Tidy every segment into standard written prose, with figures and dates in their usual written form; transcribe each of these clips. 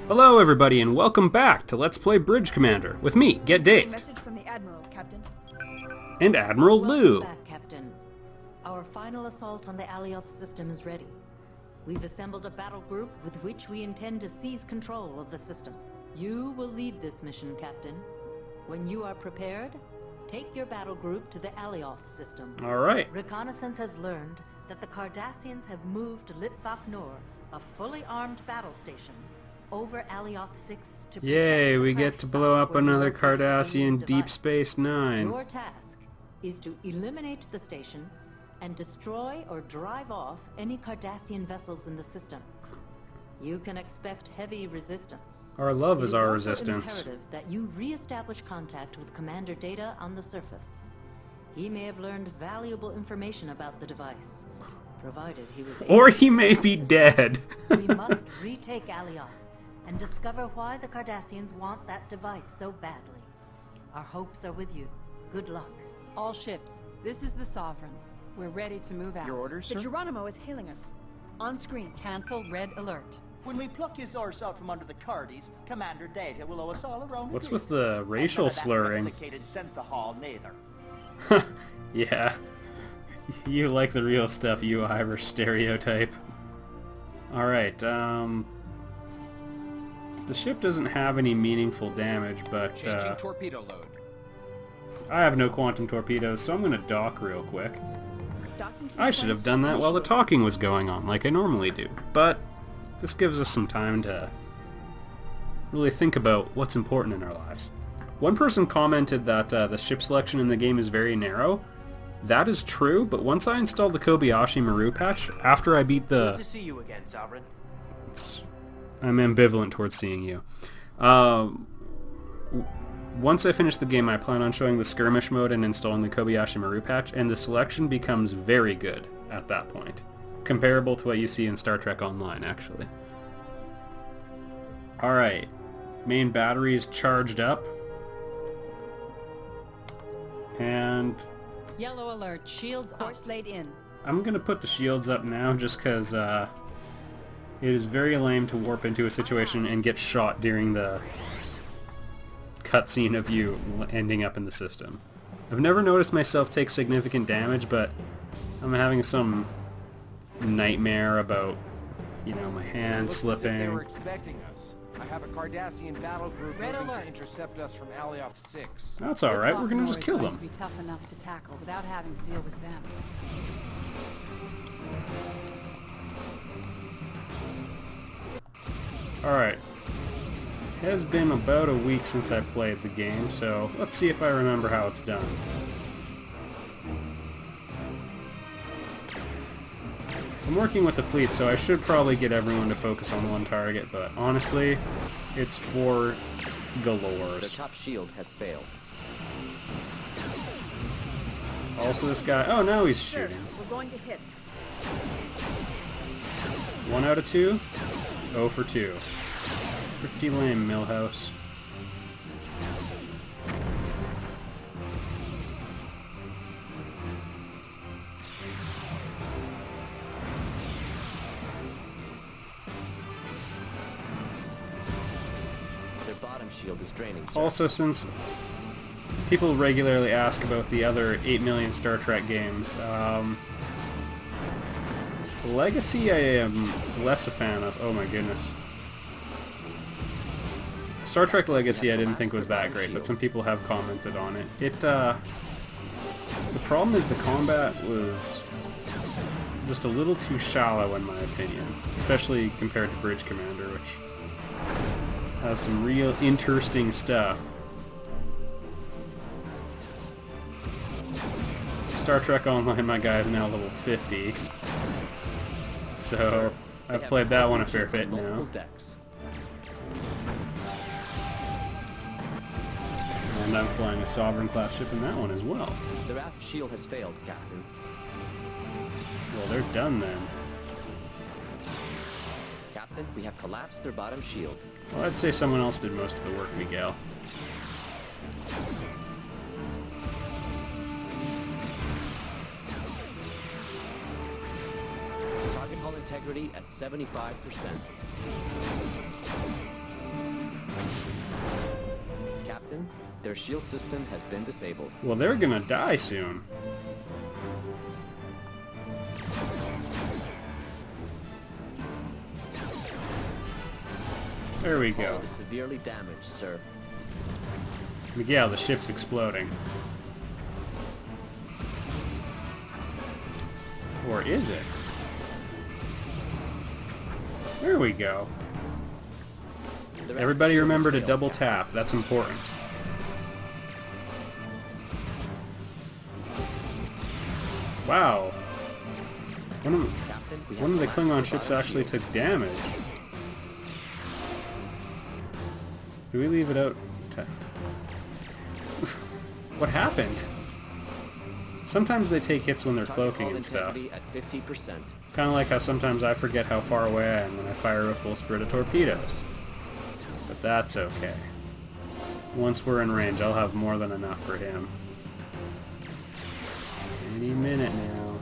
Hello everybody and welcome back to Let's Play Bridge Commander with me, Get Dave. Message from the Admiral, Captain. And Admiral Lou. Welcome back, Captain. Our final assault on the Alioth system is ready. We've assembled a battle group with which we intend to seize control of the system. You will lead this mission, Captain. When you are prepared, take your battle group to the Alioth system. Alright. Reconnaissance has learned that the Cardassians have moved to Litvak Nor, a fully armed battle station, over Alioth 6 to Yay, we get to blow up another Cardassian Cardassian Deep Space Nine. Your task is to eliminate the station and destroy or drive off any Cardassian vessels in the system. You can expect heavy resistance. Our love is our also resistance. imperative that you re-establish contact with Commander Data on the surface. He may have learned valuable information about the device, provided he was able Or to he may be survive. dead. We must retake Alioth and discover why the Cardassians want that device so badly. Our hopes are with you. Good luck. All ships, this is the Sovereign. We're ready to move out. Your orders, The sir? Geronimo is hailing us. On screen. Cancel red alert. When we pluck his horse out from under the Cardies, Commander Data will owe us all around. What's with the racial slurring? Synthahol neither. Yeah. You like the real stuff, you Irish stereotype. Alright, the ship doesn't have any meaningful damage, but Changing torpedo load. I have no quantum torpedoes, so I'm gonna dock real quick. Docking I should have sequence done that while the initiated. talking was going on, like I normally do. But this gives us some time to really think about what's important in our lives. One person commented that the ship selection in the game is very narrow. That is true, but once I installed the Kobayashi Maru patch, after I beat Good the... to see you again, Sovereign. I'm ambivalent towards seeing you. Once I finish the game, I plan on showing the skirmish mode and installing the Kobayashi Maru patch, and the selection becomes very good at that point. Comparable to what you see in Star Trek Online, actually. Alright. Main battery is charged up. And Yellow alert, shields up. Course laid in. I'm gonna put the shields up now just because it is very lame to warp into a situation and get shot during the cutscene of you ending up in the system. I've never noticed myself take significant damage, but I'm having some nightmare about, you know, my hand Looks as if they were slipping. expecting us. I have a Cardassian battle group Red moving to alert. intercept us from Alioth 6. That's alright, we're gonna Litvak just Nor kill is going them. to be tough enough to tackle without having to deal with them. Alright. It has been about a week since I played the game, so let's see if I remember how it's done. I'm working with a fleet, so I should probably get everyone to focus on one target, but honestly, it's for The galores. top shield has failed. Also this guy... Oh, now he's Sir, shooting. we're going to hit. 1 out of 2? 0 for 2. Pretty lame, Millhouse. Their bottom shield is draining, sir. Also, since people regularly ask about the other 8 million Star Trek games, Legacy I am less a fan of. Oh my goodness. Star Trek Legacy I didn't think was that great, but some people have commented on it. The problem is the combat was just a little too shallow in my opinion, especially compared to Bridge Commander, which has some real interesting stuff. Star Trek Online, my guy is now level 50. So, They I've have played that one a breaches fair bit on multiple now. decks. And I'm flying a Sovereign class ship in that one as well. Their aft shield has failed, Captain. Well, they're done then. Captain, we have collapsed their bottom shield. Well, I'd say someone else did most of the work, Miguel. Target hull integrity at 75%. Captain. Their shield system has been disabled. Well, they're gonna die soon. There we Hull go. is severely damaged, sir. Miguel, the ship's exploding. Or is it? There we go. The Everybody shield remember has to failed, double Captain. tap. That's important. Wow. Captain, we have One of the collapsed Klingon their ships bottom actually shield. took damage. Do we leave it out? What happened? Sometimes they take hits when they're Target cloaking hull and stuff. integrity at 50%. Kind of like how sometimes I forget how far away I am when I fire a full spread of torpedoes. But that's okay. Once we're in range, I'll have more than enough for him. Any minute now.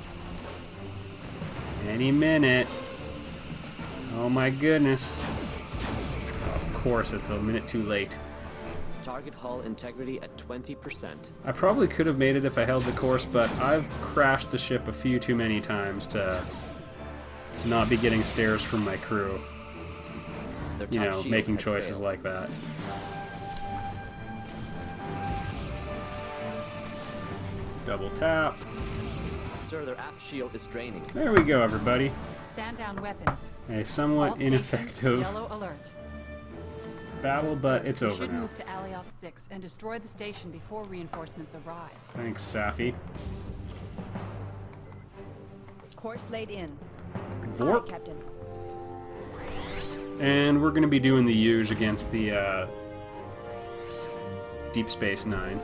Any minute. Oh my goodness. Of course, it's a minute too late. Target hull integrity at 20%. I probably could have made it if I held the course, but I've crashed the ship a few too many times to not be getting stares from my crew. Their You top know, shield making has choices failed. like that. Double tap. Sir, their aft shield is draining. There we go, everybody. Stand down weapons. A All somewhat stations, ineffective Yellow alert. battle, but it's We over should now. move to Alioth 6 and destroy the station before reinforcements arrive. Thanks, Safi. Course laid in. Vorp. Aye, Captain. And we're going to be doing the Yuge against the Deep Space Nine.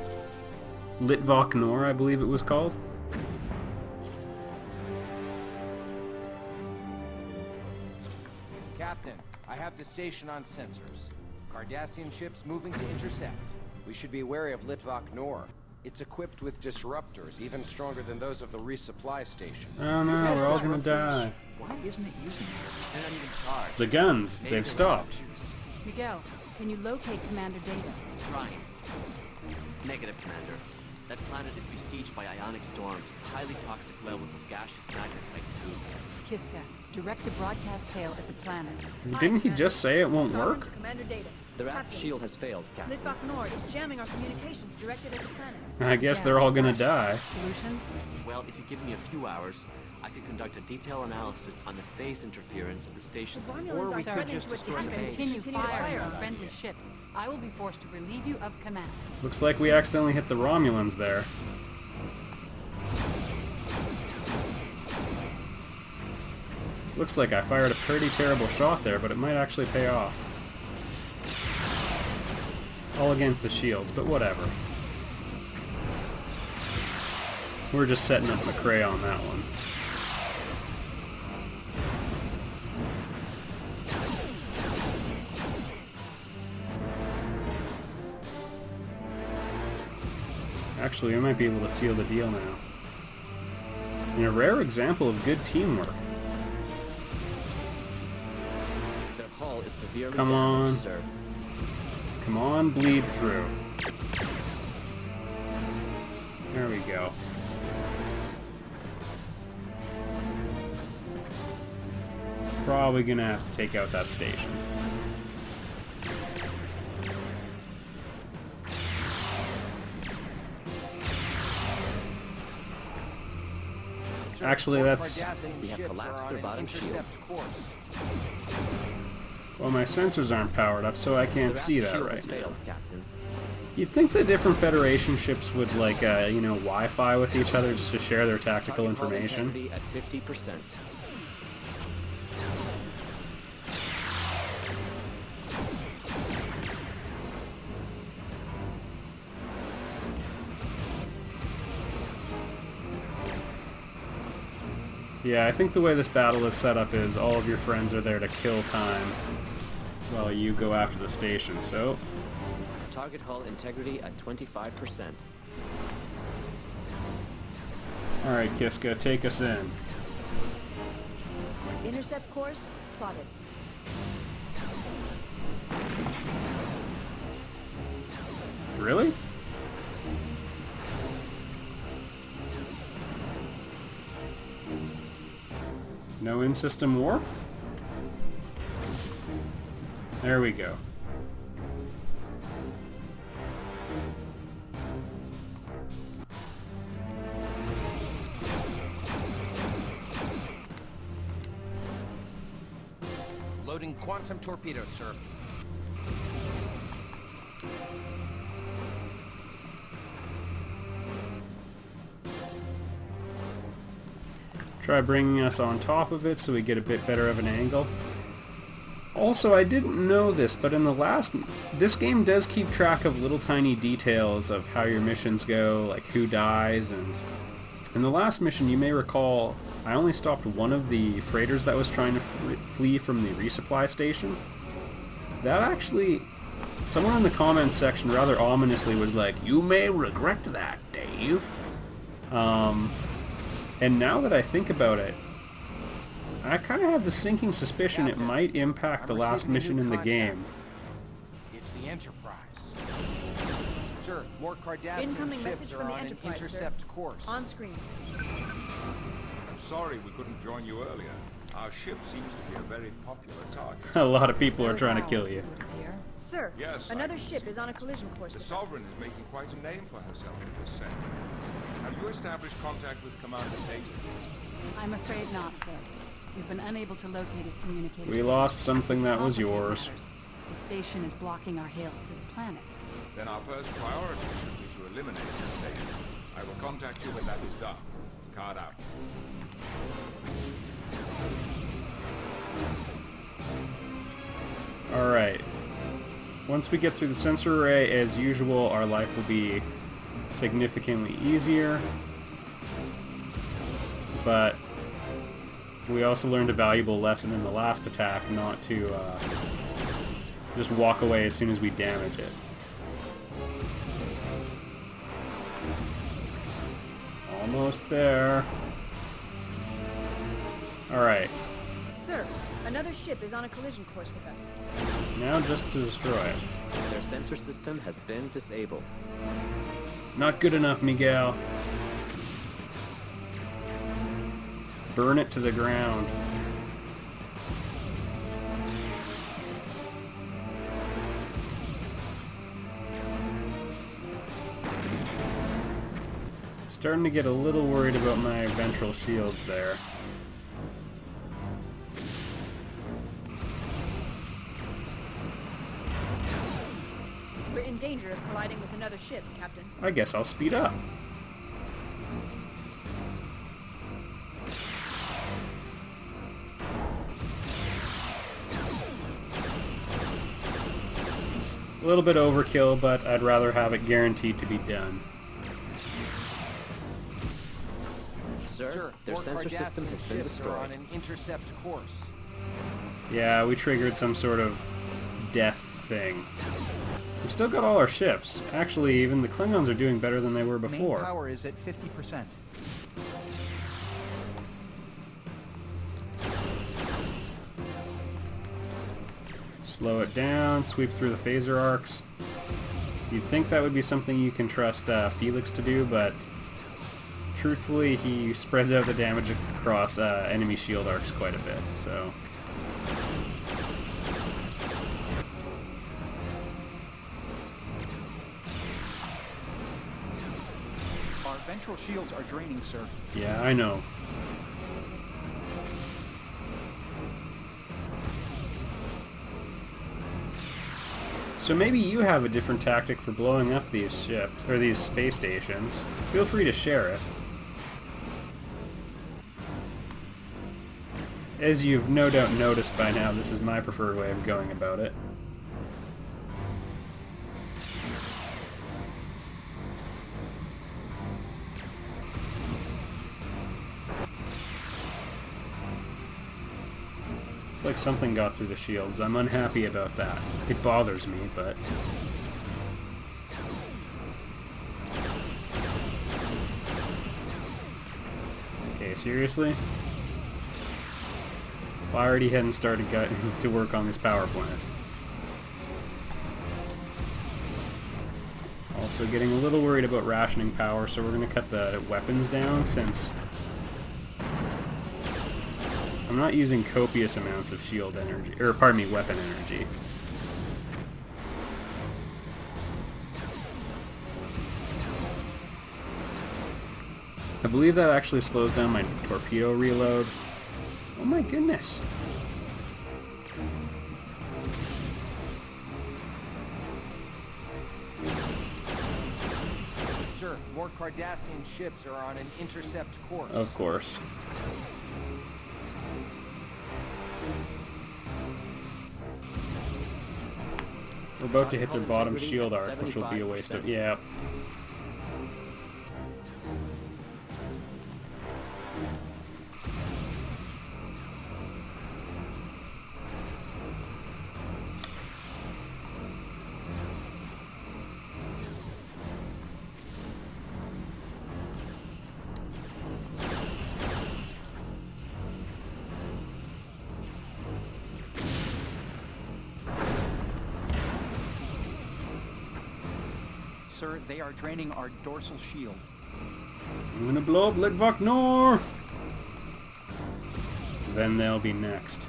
Litvok Nor, I believe it was called. Captain, I have the station on sensors. Cardassian ships moving to intercept. We should be wary of Litvok Nor. It's equipped with disruptors, even stronger than those of the resupply station. Oh no, we're all going to die. Why isn't it using it? They're not even charged. The guns, Maybe they've they're stopped. juice. Miguel, can you locate Commander Data? Trying. Negative, Commander. That planet is besieged by ionic storms with highly toxic levels of gaseous magnetite too. Kiska, direct a broadcast hail at the planet. Didn't he just say it won't Sovereign work? to Commander Data. Their aft Captain, shield has failed, Captain. Litvok Nord is jamming our communications directed at the planet. I guess they're all going to die. Solutions? Well, if you give me a few hours, I could conduct a detailed analysis on the phase interference of the station's... The Romulans Or are we Sir, could threatening just to if destroy you the attack base. us. continue Continue to firing fire on on friendly ships, I will be forced to relieve you of command. Looks like we accidentally hit the Romulans there. Looks like I fired a pretty terrible shot there, but it might actually pay off. All against the shields, but whatever. We're just setting up McCrae on that one. Actually, we might be able to seal the deal now. In a rare example of good teamwork. Their hull is severely Come damaged, on. sir. Come on, bleed through. There we go. Probably gonna have to take out that station. Sir, Actually, four that's- Cardassian We have ships collapsed are on their an bottom shield. intercept course. Well, my sensors aren't powered up, so I can't Their see aft that shield right has now. failed, Captain. You'd think the different Federation ships would, like, you know, Wi-Fi with each other just to share their tactical Target hull information. integrity at 50%. Yeah, I think the way this battle is set up is all of your friends are there to kill time while you go after the station, so... Target hull integrity at 25%. Alright, Kiska, take us in. Intercept course plotted. Really? No in-system warp? There we go. Loading quantum torpedoes, sir. Try bringing us on top of it so we get a bit better of an angle. Also, I didn't know this, but in the last... This game does keep track of little tiny details of how your missions go, like who dies, and... In the last mission, you may recall, I only stopped one of the freighters that was trying to flee from the resupply station. That actually... Someone in the comments section rather ominously was like, "You may regret that, Dave." And now that I think about it, I kind of have the sinking suspicion it might impact the last mission in the game. It's the Enterprise. Sir, more Cardassian Incoming ships message are from the on an Enterprise, intercept sir. course. On screen. I'm sorry we couldn't join you earlier. Our ship seems to be a very popular target. A lot of people are trying to kill you. Sir, Yes, I another can ship see is on a collision course The with us. Sovereign is making quite a name for herself in this sector. Have you established contact with Commander Data? I'm afraid not, sir. We've been unable to locate his communications. We lost something that was yours. The station is blocking our hails to the planet. Then our first priority should be to eliminate the station. I will contact you when that is done. Card out. Alright. Once we get through the sensor array, as usual, our life will be significantly easier. But we also learned a valuable lesson in the last attack, not to just walk away as soon as we damage it. Almost there. Alright. Sir, another ship is on a collision course with us. Now just to destroy it. Their sensor system has been disabled. Not good enough, Miguel. Burn it to the ground. Starting to get a little worried about my ventral shields there. We're in danger of colliding with another ship, Captain. I guess I'll speed up. A little bit overkill, but I'd rather have it guaranteed to be done. Sir, their more sensor system Cardassian has been ships are on destroyed. an intercept course. Yeah, we triggered some sort of death thing. We've still got all our ships. Actually, even the Klingons are doing better than they were before. Main power is at 50%. Slow it down, sweep through the phaser arcs. You'd think that would be something you can trust Felix to do, but truthfully, he spreads out the damage across enemy shield arcs quite a bit, so... Our ventral shields are draining, sir. Yeah, I know. So maybe you have a different tactic for blowing up these ships, or these space stations. Feel free to share it. As you've no doubt noticed by now, this is my preferred way of going about it. It's like something got through the shields. I'm unhappy about that. It bothers me, but... Okay, seriously? If I already hadn't started to work on this power plant. Also getting a little worried about rationing power, so we're going to cut the weapons down since I'm not using copious amounts of shield energy, or pardon me, weapon energy. I believe that actually slows down my torpedo reload. Oh my goodness. Sir, more Cardassian ships are on an intercept course. Of course. We're about to hit their bottom shield arc, which will be a waste of... Yeah. Sir, they are draining our dorsal shield. I'm gonna blow up Litvak Nor! Then they'll be next.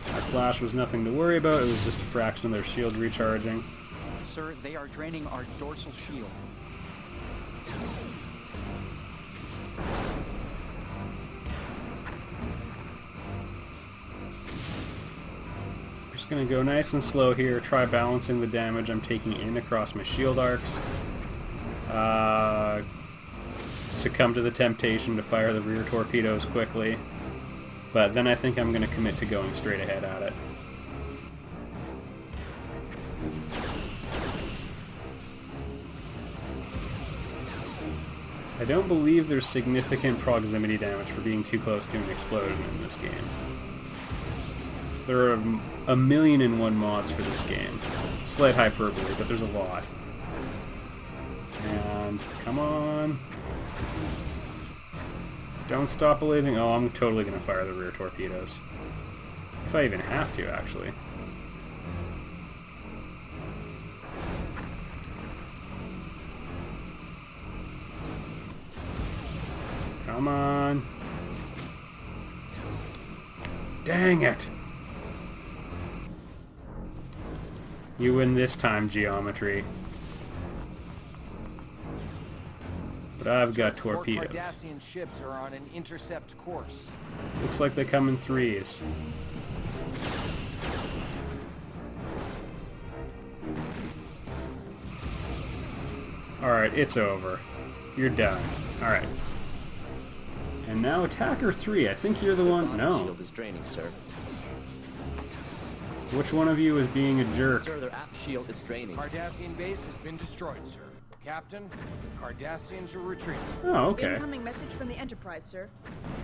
That flash was nothing to worry about, it was just a fraction of their shield recharging. Sir, they are draining our dorsal shield. Just gonna go nice and slow here, try balancing the damage I'm taking in across my shield arcs. Succumb to the temptation to fire the rear torpedoes quickly. But then I think I'm gonna commit to going straight ahead at it. I don't believe there's significant proximity damage for being too close to an explosion in this game. There are a million and one mods for this game. Slight hyperbole, but there's a lot. And, come on. Don't stop believing. Oh, I'm totally going to fire the rear torpedoes. If I even have to, actually. Come on. Dang it! You win this time, Geometry. But I've got torpedoes. More Cardassian ships are on an intercept course. Looks like they come in threes. Alright, it's over. You're done. Alright. And now Attacker 3. I think you're the one... No. Shield is draining, sir. Which one of you is being a jerk? Sir, their aft shield is draining. Cardassian base has been destroyed, sir. Captain, the Cardassians are retreating. Oh, okay. Incoming message from the Enterprise, sir.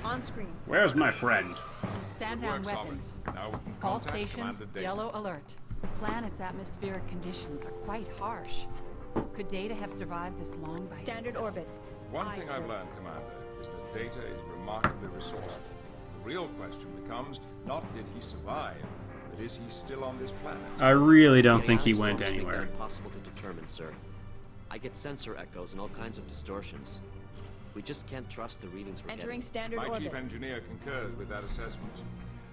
On screen. Where's my friend? Stand down Works, weapons. Sovereign. Now we can All contact stations, Commander Data. yellow alert. The planet's atmospheric conditions are quite harsh. Could Data have survived this long by Standard himself? orbit. One Aye, thing sir. I've learned, Commander, is that Data is remarkably resourceful. The real question becomes, not did he survive, but is he still on this planet? I really don't The think he ionic went storms make that anywhere. impossible to determine, sir. I get sensor echoes and all kinds of distortions. We just can't trust the readings we're Entering getting. standard My orbit. chief engineer concurs with that assessment.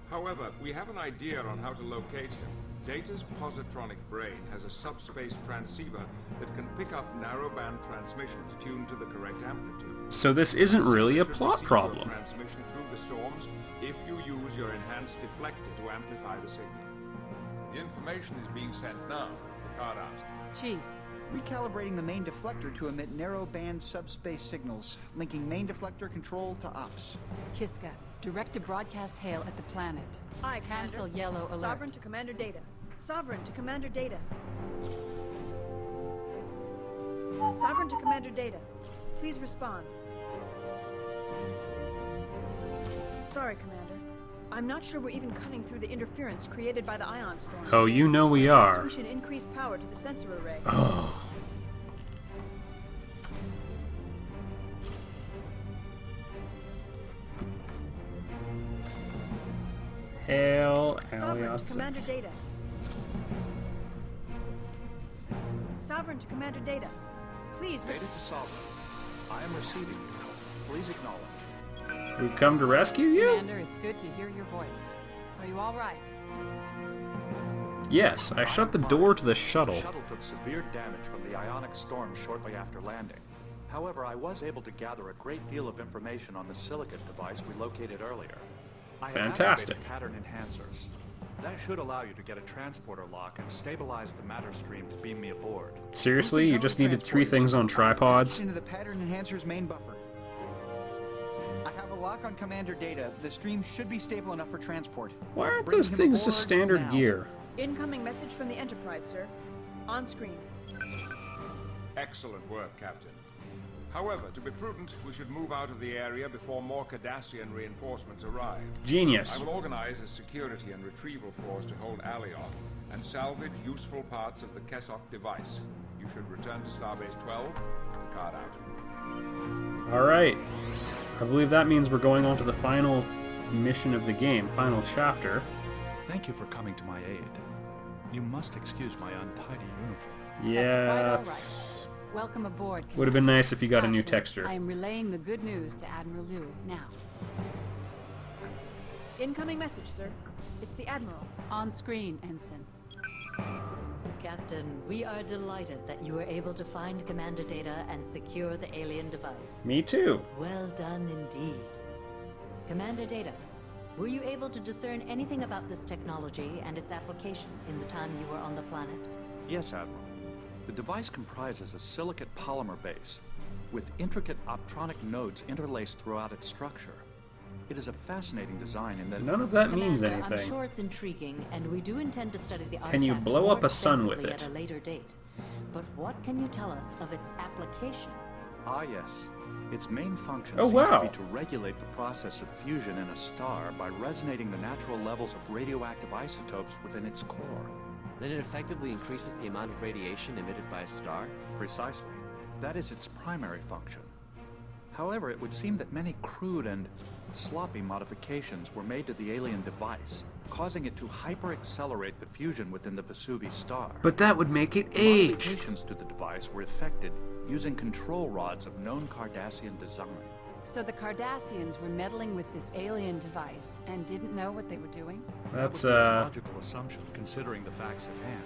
However, we have an idea on how to locate him. Data's positronic brain has a subspace transceiver that can pick up narrowband transmissions tuned to the correct amplitude. So this isn't really a Should plot receive problem. your transmission through the storms if you use your enhanced deflector to amplify the signal. The information is being sent now. Card out. Chief, Recalibrating the main deflector to emit narrow-band subspace signals, linking main deflector control to ops. Kiska, direct a broadcast hail at the planet. Aye, Cancel Commander. yellow alert. Sovereign to Commander Data. Sovereign to Commander Data. Sovereign to Commander Data. Please respond. Sorry, Commander. I'm not sure we're even cutting through the interference created by the ion storm. Oh, you know we So are. we should increase power to the sensor array. Oh. Hail Sovereign to Alias. Commander Data. Sovereign to Commander Data. Please... Data to Sovereign. I am receiving you. Please acknowledge. We've come to rescue you? Commander, it's good to hear your voice. Are you all right? Yes, I shut the door to the shuttle. The shuttle took severe damage from the ionic storm shortly after landing. However, I was able to gather a great deal of information on the silicate device we located earlier. I have Fantastic. activated pattern enhancers. That should allow you to get a transporter lock and stabilize the matter stream to beam me aboard. Seriously, you just needed 3 things on tripods? Into the pattern enhancer's main buffer. I have a lock on Commander Data. The stream should be stable enough for transport. Why aren't Bring those him things aboard just standard now. gear? Incoming message from the Enterprise, sir. On screen. Excellent work, Captain. However, to be prudent, we should move out of the area before more Cardassian reinforcements arrive. Genius. I will organize a security and retrieval force to hold Alioth and salvage useful parts of the Kessock device. You should return to Starbase 12 and card out. Alright. I believe that means we're going on to the final mission of the game, final chapter. Thank you for coming to my aid. You must excuse my untidy uniform. Yeah, That's quite all right. Welcome aboard. would have been nice if you got a new Captain, texture. I am relaying the good news to Admiral Liu now. Incoming message, sir. It's the Admiral. On screen, Ensign. Captain, we are delighted that you were able to find Commander Data and secure the alien device. Me too. Well done indeed. Commander Data, were you able to discern anything about this technology and its application in the time you were on the planet? Yes, Admiral. The device comprises a silicate polymer base with intricate optronic nodes interlaced throughout its structure. It is a fascinating design in that... None of that means Commander, I'm anything. sure it's intriguing, and we do intend to study the Can you artifact blow more up a sun with extensively it? at a later date. But what can you tell us of its application? Ah, yes. Its main function Oh, seems wow. to be to regulate the process of fusion in a star by resonating the natural levels of radioactive isotopes within its core. Then it effectively increases the amount of radiation emitted by a star? Precisely. That is its primary function. However, it would seem that many crude and sloppy modifications were made to the alien device, causing it to hyper-accelerate the fusion within the Vesuvius star. But that would make it age. Modifications to the device were effected using control rods of known Cardassian design. So the Cardassians were meddling with this alien device and didn't know what they were doing? That's, That would be a logical assumption, considering the facts at hand.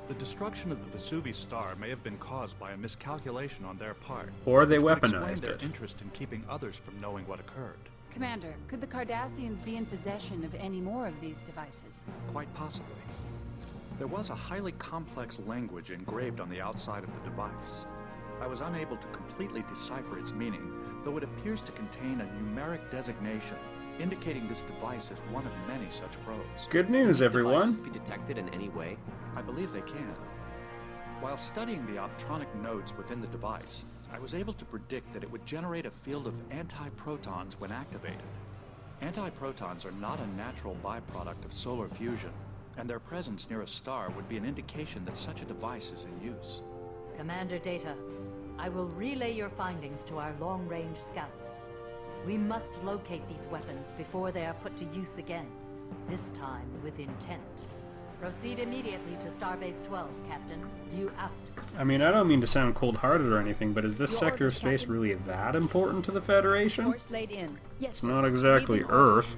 The destruction of the Vesuvius star may have been caused by a miscalculation on their part. Or they which could explain weaponized their it. interest in keeping others from knowing what occurred. Commander, could the Cardassians be in possession of any more of these devices? Quite possibly. There was a highly complex language engraved on the outside of the device. I was unable to completely decipher its meaning, though it appears to contain a numeric designation indicating this device is one of many such probes. Good news, Can these everyone. devices be detected in any way? I believe they can. While studying the optronic nodes within the device, I was able to predict that it would generate a field of antiprotons when activated. Antiprotons are not a natural byproduct of solar fusion, and their presence near a star would be an indication that such a device is in use. Commander Data, I will relay your findings to our long-range scouts. We must locate these weapons before they are put to use again, this time with intent. Proceed immediately to Starbase 12, Captain. You out. I mean, I don't mean to sound cold-hearted or anything, but is this Your sector of orders, space Captain. really that important to the Federation? Course laid in. Yes, It's sir. not exactly Leaving order. Earth.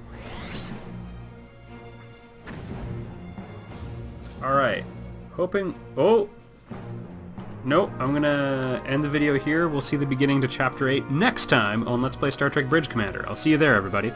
Alright. Hoping... Oh! Nope, I'm gonna end the video here. We'll see the beginning to Chapter 8 next time on Let's Play Star Trek Bridge Commander. I'll see you there, everybody.